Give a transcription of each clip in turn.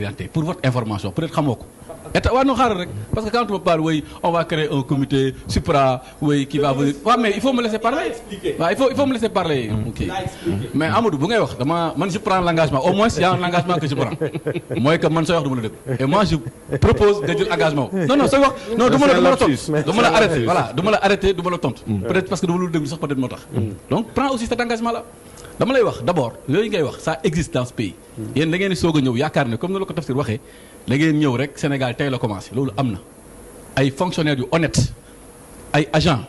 orienté pour votre information peut-être xamoo ko état waaw non xaaral rek parce que quand on me parle oui on va créer un comité supra oui qui va venir waaw mais il faut me laisser parler waaw il faut me laisser parler ok mais Amadou bu ngay wax man je prends l'engagement au moins il y a un engagement que je prends mooy que man sooy wax du ma la dégg et moi je propose nga jël engagement non sooy wax non du ma la tontu du ma la arrêté voilà du ma la arrêté du ma la tontu peut-être parce que du ma la déglu sax peut-être moo tax donc prends aussi cet engagement là dama lay wax d'abord yooyu ngay wax ça existe dans ce pays yéen da ngeen di soog a ñëw yaakaar ne comme na la ko Tafsir waxee da ngeen ñëw rek Sénégal tey la commencé loolu am na ay fonctionnaires yu honnêtes ay agents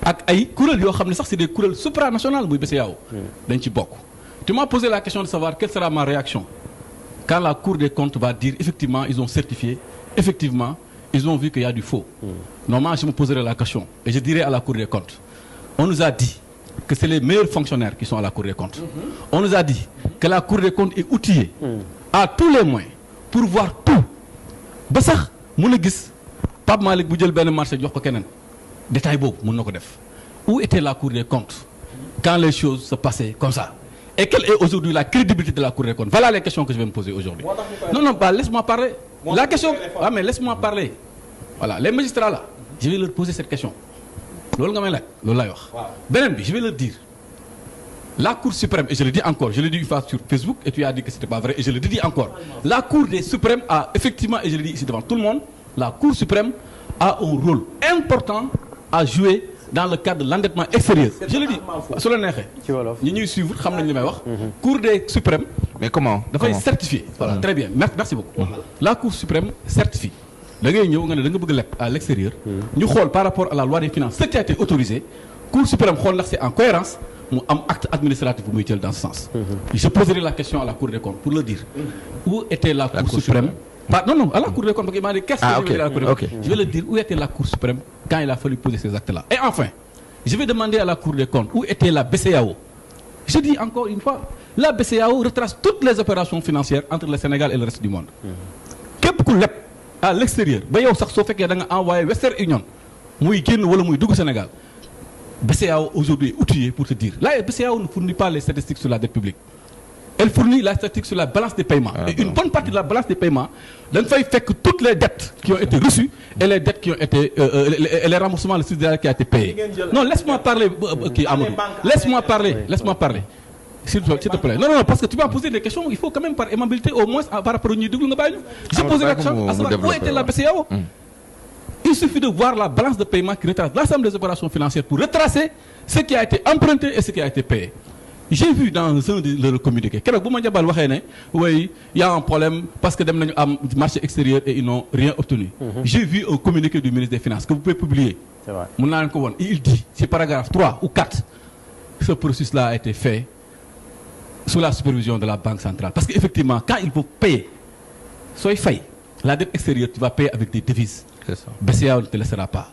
ak ay kuréel yoo xam ne sax c'est des kuréel supranational muy BCEAO dañ ci bokk tu m'as posé la question de savoir quelle sera ma réaction quand la Cour des comptes va dire effectivement ils ont certifié effectivement ils ont vu qu'il y a du faux normalement je me poserai la question et je dirai à la Cour des comptes on nous a dit que c'est les meilleurs fonctionnaires qui sont à la Cour des comptes on nous a dit que la Cour des comptes est outillée à tous les moyens pour voir tout ba sax mën a gis Pape Malick bu jël benn marché jox ko keneen détail boobu mën na ko def où était la Cour des comptes quand les choses se passaient comme ça et quelle est aujourd'hui la crédibilité de la Cour des comptes voilà les questions que je vais me poser aujourd'hui non bah laisse-moi parler la question mais laisse-moi parler voilà les magistrats là je vais leur poser cette question loolu nga may laaj loolu laay wax beneen bi je vais leur dire la Cour suprême et je le dis encore je l'ai dit une fois sur Facebook et tu as dit que c'était pas vrai et je le dis encore la Cour des suprêmes a effectivement et je le dis ici devant tout le monde la Cour suprême a un rôle important à jouer dans le cadre de l'endettement extérieur je le dis su la neexee ñi ñuy suivre xam nañ li may wax Cour des suprêmes mais comment dafay certifier voilà très bien merci beaucoup la Cour suprême certifie da ngay ñëw nga ne da nga bëgg leb à l'extérieur ñu xool par rapport à la loi des finances ce qui a été autorisé Cour suprême xool ndax c'est en cohérence mu am acte administratif bu muy jël dans ce sens je poserai la question à la Cour des comptes pour le dire où était la Cour suprême non à la Cour des comptes parce qu'il m'a dit qu'est-ce que je vais à la Cour des comptes je vais le dire où était la Cour suprême quand il a fallu poser ces actes-là et enfin je vais demander à la Cour des comptes où était la BCEAO je dis encore une fois la BCEAO retrace toutes les opérations financières entre le Sénégal et le reste du monde képp ku leb à l'extérieur ba yow sax soo fekkee da nga envoyé Western Union muy génn wala muy dugg Sénégal BCEAO aujourd'hui est outillé pour te dire la BCEAO ne fournit pas les statistiques sur la dette publique elle fournit la statistique sur la balance des paiements et une bonne partie de la balance des paiements da nga fay fekk toutes les dettes qui ont été reçues et les dettes qui ont été et les remboursements le subsidiaire qui a été payé non laisse-moi parler kii Amadou laisse-moi parler s'il te plaît non parce que tu m'as posé des questions il faut quand même par aimabilité au moins par rapport au ñuy déglu nga bàyyi ñu j'ai posé la question à savoir où était la BCEAO il suffit de voir la balance de paiement qui retrace l'ensemble des opérations financières pour retracer ce qui a été emprunté et ce qui a été payé j'ai vu dans un de leurs communiqués keroog bu ma jabal waxee ne oui il y a un problème parce que dem nañu am marché extérieur et ils n'ont rien obtenu j'ai vu un communiqué du ministre des Finances que vous pouvez publier mun naa leen ko woon il dit ci paragraphe 3 ou 4 ce processus-là a été fait sous la supervision de la Banque centrale parce qu'effectivement quand il faut payer sooy fay la dette extérieure tu vas payer avec des devises BCEAO ne te laissera pas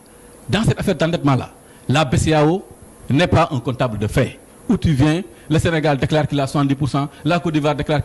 dans cette affaire d'endettement-là la BCEAO n'est pas un comptable de fait où tu viens le Sénégal déclare qu'il a 70%, la Côte d'Ivoire déclare